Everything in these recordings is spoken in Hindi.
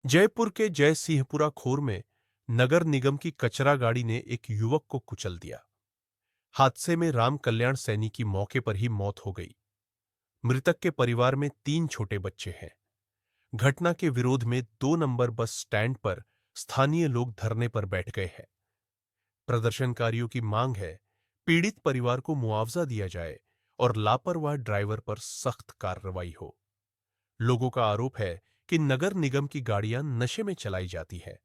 जयपुर के जय सिंहपुरा खोर में नगर निगम की कचरा गाड़ी ने एक युवक को कुचल दिया। हादसे में राम कल्याण सैनी की मौके पर ही मौत हो गई। मृतक के परिवार में 3 छोटे बच्चे हैं। घटना के विरोध में 2 नंबर बस स्टैंड पर स्थानीय लोग धरने पर बैठ गए हैं। प्रदर्शनकारियों की मांग है, पीड़ित परिवार को मुआवजा दिया जाए और लापरवाह ड्राइवर पर सख्त कार्रवाई हो। लोगों का आरोप है कि नगर निगम की गाड़ियां नशे में चलाई जाती है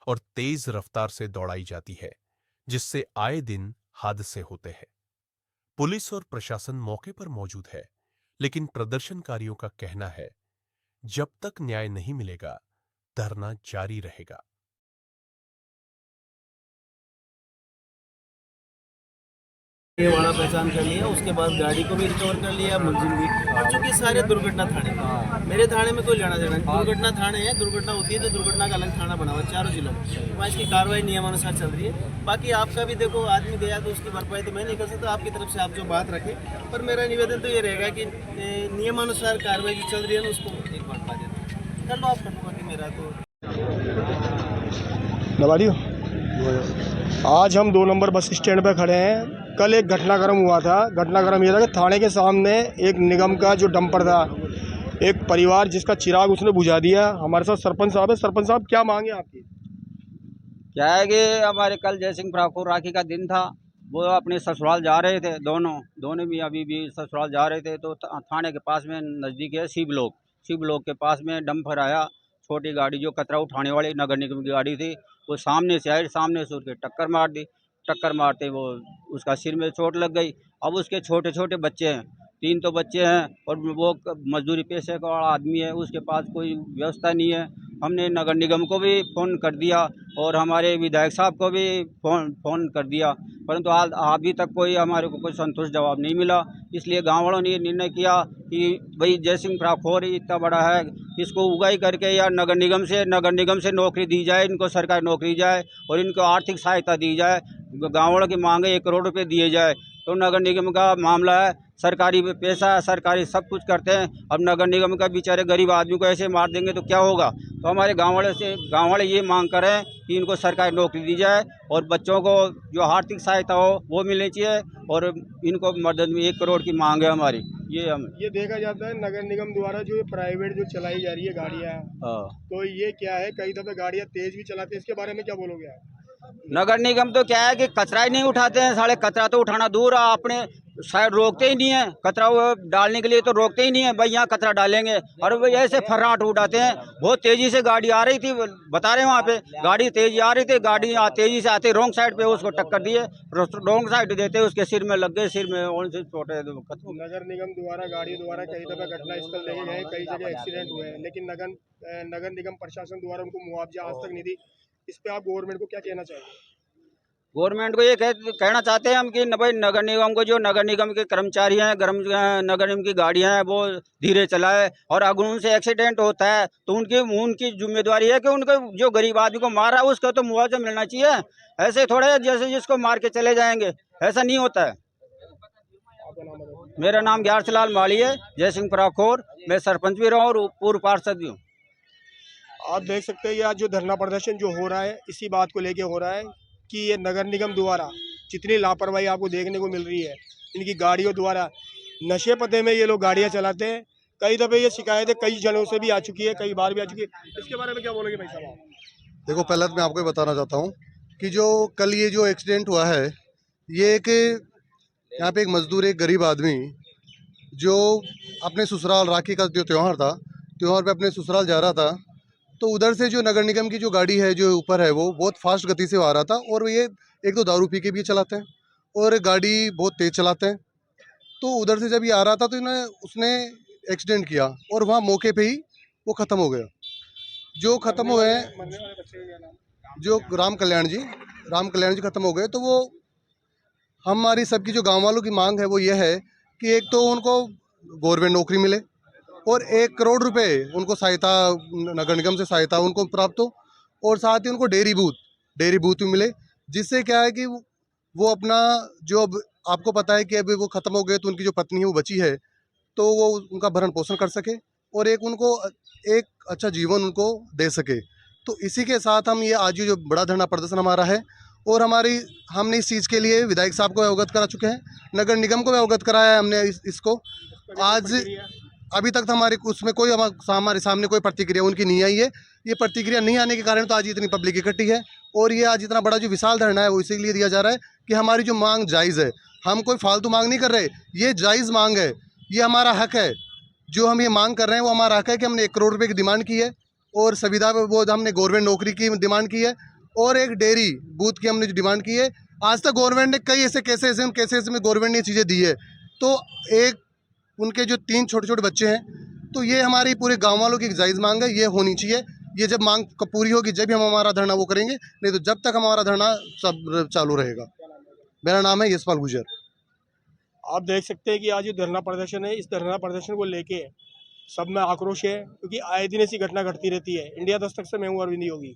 और तेज रफ्तार से दौड़ाई जाती है, जिससे आए दिन हादसे होते हैं। पुलिस और प्रशासन मौके पर मौजूद है, लेकिन प्रदर्शनकारियों का कहना है, जब तक न्याय नहीं मिलेगा, धरना जारी रहेगा। ये वाला पहचान कर लिया, उसके बाद गाड़ी को भी रिकवर कर लिया, मुलजिम भी। और चूंकि सारे दुर्घटना थाने में, मेरे थाने में कोई लेना देना नहीं। दुर्घटना थाने है, दुर्घटना होती है तो दुर्घटना का अलग थाना बना हुआ है चारों जिलों में। वहाँ इसकी कार्रवाई नियमानुसार चल रही है। बाकी आपका भी देखो, आदमी गया तो उसकी भरपाई तो मैं नहीं कर सकता, आपकी तरफ से आप जो बात रखें। पर मेरा निवेदन तो ये रहेगा कि नियमानुसार कार्रवाई जो चल रही है ना, उसको एक भरपा देना कर लो आप, कर लो। बाकी मेरा तो दबाड़ियो। आज हम 2 नंबर बस स्टैंड पे खड़े हैं। कल एक घटनाक्रम हुआ था। घटनाक्रम ये था कि थाने के सामने एक निगम का जो डंपर था, एक परिवार जिसका चिराग उसने बुझा दिया। हमारे साथ सरपंच साहब है। सरपंच साहब, क्या मांगे आपकी? क्या है कि हमारे कल जयसिंह ठाकुर राखी का दिन था। वो अपने ससुराल जा रहे थे, दोनों भी अभी भी ससुराल जा रहे थे। तो थाने के पास में नज़दीक है शिव ब्लॉक के पास में डंपर आया। छोटी गाड़ी जो कचरा उठाने वाली नगर निगम की गाड़ी थी, वो सामने से आई, सामने से उसके टक्कर मार दी। टक्कर मारते वो उसका सिर में चोट लग गई। अब उसके छोटे छोटे बच्चे हैं, 3 तो बच्चे हैं, और वो मजदूरी पेशे का आदमी है, उसके पास कोई व्यवस्था नहीं है। हमने नगर निगम को भी फ़ोन कर दिया और हमारे विधायक साहब को भी फ़ोन कर दिया, परंतु अभी तक कोई हमारे को कोई संतुष्ट जवाब नहीं मिला। इसलिए गाँव वालों ने ये निर्णय किया कि भाई जयसिंह ठाकुर इतना बड़ा है, इसको उगाई करके या नगर निगम से नौकरी दी जाए, इनको सरकारी नौकरी दी जाए और इनको आर्थिक सहायता दी जाए। गाँव वालों की मांग है 1 करोड़ रुपये दिए जाए। तो नगर निगम का मामला है, सरकारी पैसा है, सरकारी सब कुछ करते हैं। अब नगर निगम का बेचारे गरीब आदमी को ऐसे मार देंगे तो क्या होगा। तो हमारे गांव वाले ये मांग करें कि इनको सरकारी नौकरी दी जाए और बच्चों को जो आर्थिक सहायता हो वो मिलनी चाहिए, और इनको मदद में 1 करोड़ की मांग है हमारी। ये देखा जाता है नगर निगम द्वारा जो प्राइवेट जो चलाई जा रही है गाड़ियाँ, हाँ। तो ये क्या है, कई दफे गाड़ियाँ तेज भी चलाते हैं। इसके बारे में क्या बोलोगे आप? नगर निगम तो क्या है कि कचरा ही नहीं उठाते हैं। साढ़े कचरा तो उठाना दूर है, अपने शायद रोकते ही नहीं है। कचरा वो डालने के लिए तो रोकते ही नहीं है, भाई यहाँ कचरा डालेंगे, और वो ऐसे फर्राट उठाते हैं। बहुत तेजी से गाड़ी आ रही थी, बता रहे हैं वहाँ पे गाड़ी तेजी आ रही थी। गाड़ी तेजी से आते रॉन्ग साइड पे उसको टक्कर दिए, रॉन्ग साइड देते उसके सिर में लग गए, सिर में और से छोटे। नगर निगम द्वारा गाड़ियों द्वारा कई दफा घटना स्थल देखे गए, कई जगह एक्सीडेंट हुए हैं, लेकिन नगर निगम प्रशासन द्वारा उनको मुआवजा आज तक नहीं दी। इस पे आप गवर्नमेंट को क्या कहना चाहिए? गवर्नमेंट को ये कहना चाहते हैं हम कि भाई नगर निगम को, जो नगर निगम के कर्मचारी हैं, नगर निगम की गाड़ियां हैं, वो धीरे चलाए। और अगर उनसे एक्सीडेंट होता है तो उनकी जिम्मेदारी है कि उनको जो गरीब आदमी को मारा है उसका तो मुआवजा मिलना चाहिए। ऐसे थोड़े जैसे जिसको मार के चले जाएंगे, ऐसा नहीं होता है। मेरा नाम ग्यारसलाल माली है, जयसिंहपुरा खोर। मैं सरपंच भी रहा और पूर्व पार्षद भी हूँ। आप देख सकते हैं आज जो धरना प्रदर्शन जो हो रहा है, इसी बात को लेके हो रहा है कि ये नगर निगम द्वारा जितनी लापरवाही आपको देखने को मिल रही है, इनकी गाड़ियों द्वारा नशे पते में ये लोग गाड़ियां चलाते हैं। कई दफ़े ये शिकायतें कई जनों से भी आ चुकी है, कई बार भी आ चुकी है। इसके बारे में क्या बोलोगे भाई साहब आप? देखो, पहले तो मैं आपको ये बताना चाहता हूँ कि जो कल ये जो एक्सीडेंट हुआ है, ये एक यहाँ पे एक मजदूर, एक गरीब आदमी जो अपने ससुराल, राखी का जो त्यौहार पे अपने ससुराल जा रहा था, तो उधर से जो नगर निगम की जो गाड़ी है जो ऊपर है, वो बहुत फास्ट गति से आ रहा था। और ये एक तो दारू पी के भी चलाते हैं और गाड़ी बहुत तेज चलाते हैं। तो उधर से जब ये आ रहा था तो उसने एक्सीडेंट किया और वहाँ मौके पे ही वो ख़त्म हो गया। जो ख़त्म हुए, जो राम कल्याण जी ख़त्म हो गए। तो वो हमारी सबकी जो गांव वालों की मांग है वो ये है कि एक तो उनको गवर्नमेंट नौकरी मिले और 1 करोड़ रुपए उनको सहायता, नगर निगम से सहायता उनको प्राप्त हो, और साथ ही उनको डेयरी बूथ भी मिले, जिससे क्या है कि वो अपना जो, अब आपको पता है कि अभी वो ख़त्म हो गए तो उनकी जो पत्नी है वो बची है, तो वो उनका भरण पोषण कर सके और एक उनको एक अच्छा जीवन उनको दे सके। तो इसी के साथ हम ये आज ये जो बड़ा धरना प्रदर्शन हमारा है, और हमने इस चीज़ के लिए विधायक साहब को अवगत करा चुके हैं, नगर निगम को भी अवगत कराया है हमने इसको। आज अभी तक तो उसमें कोई हमारे सामने कोई प्रतिक्रिया उनकी नहीं आई है। ये प्रतिक्रिया नहीं आने के कारण तो आज इतनी पब्लिक इकट्ठी है, और ये आज इतना बड़ा जो विशाल धरना है वो इसीलिए दिया जा रहा है कि हमारी जो मांग जायज़ है। हम कोई फालतू मांग नहीं कर रहे, ये जायज़ मांग है, ये हमारा हक है। जो हम ये मांग कर रहे हैं वो हमारा हक है कि हमने 1 करोड़ रुपये की डिमांड की है, और संविदा वो हमने गवर्नमेंट नौकरी की डिमांड की है, और एक डेयरी बूथ की हमने जो डिमांड की है। आज तक गवर्नमेंट ने कई ऐसे केसेस में गवर्नमेंट ने ये चीज़ें दी है। तो एक उनके जो 3 छोटे-छोटे बच्चे हैं, तो ये हमारी पूरे गाँव वालों की एक जायज़ मांग है, ये होनी चाहिए। ये जब मांग पूरी होगी जब ही हम हमारा धरना वो करेंगे, नहीं तो जब तक हमारा धरना सब चालू रहेगा। मेरा नाम है यशपाल गुजर। आप देख सकते हैं कि आज जो धरना प्रदर्शन है, इस धरना प्रदर्शन को लेके सब में आक्रोश है, क्योंकि आए दिन ऐसी घटना घटती रहती है। इंडिया दस्तक से मैं हूँ अरविंद योगी।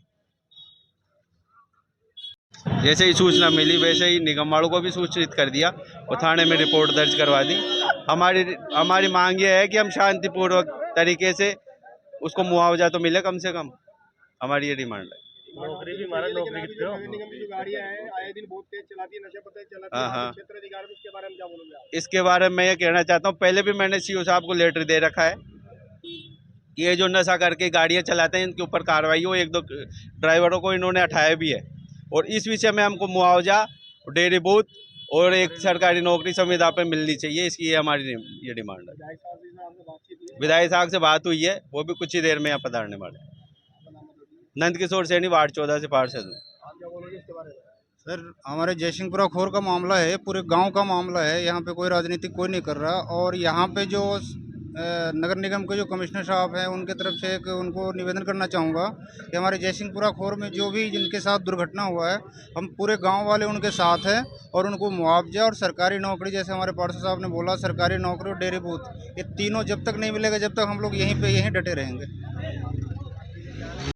जैसे ही सूचना मिली वैसे ही निगम वालों को भी सूचित कर दिया और थाने में रिपोर्ट दर्ज करवा दी। हमारी मांग ये है कि हम शांतिपूर्वक तरीके से उसको मुआवजा तो मिले कम से कम, हमारी ये डिमांड है। नौकरी भी हमारा नौकरी की नगर निगम की जो गाड़ियां हैं आए दिन बहुत तेज चलाती है, नशे पते चलाती हाँ, है, हाँ। क्षेत्र अधिकारी में इसके बारे में क्या बोलोगे आप? इसके बारे में ये कहना चाहता हूँ, पहले भी मैंने सीओ साहब को लेटर दे रखा है कि ये जो नशा करके गाड़ियाँ चलाते हैं इनके ऊपर कार्रवाई हो। 1-2 ड्राइवरों को इन्होंने हटाया भी है, और इस विषय में हमको मुआवजा, डेयरी बूथ और एक सरकारी नौकरी संविदा पे मिलनी चाहिए। इसकी ये हमारी ये डिमांड है। विधायक साहब से बात हुई है, वो भी कुछ ही देर में यहाँ पधारने वाले हैं। नंद किशोर सैनी, वार्ड 14 से पार्षद हूँ। सर, हमारे जयसिंहपुरा खोर का मामला है, पूरे गांव का मामला है। यहाँ पे कोई राजनीतिक कोई नहीं कर रहा, और यहाँ पे जो नगर निगम के जो कमिश्नर साहब हैं उनके तरफ से एक उनको निवेदन करना चाहूँगा कि हमारे जयसिंहपुरा खोर में जो भी जिनके साथ दुर्घटना हुआ है, हम पूरे गांव वाले उनके साथ हैं, और उनको मुआवजा और सरकारी नौकरी, जैसे हमारे पार्षद साहब ने बोला, सरकारी नौकरी और डेयरी बूथ, ये तीनों जब तक नहीं मिलेगा जब तक हम लोग यहीं डटे रहेंगे।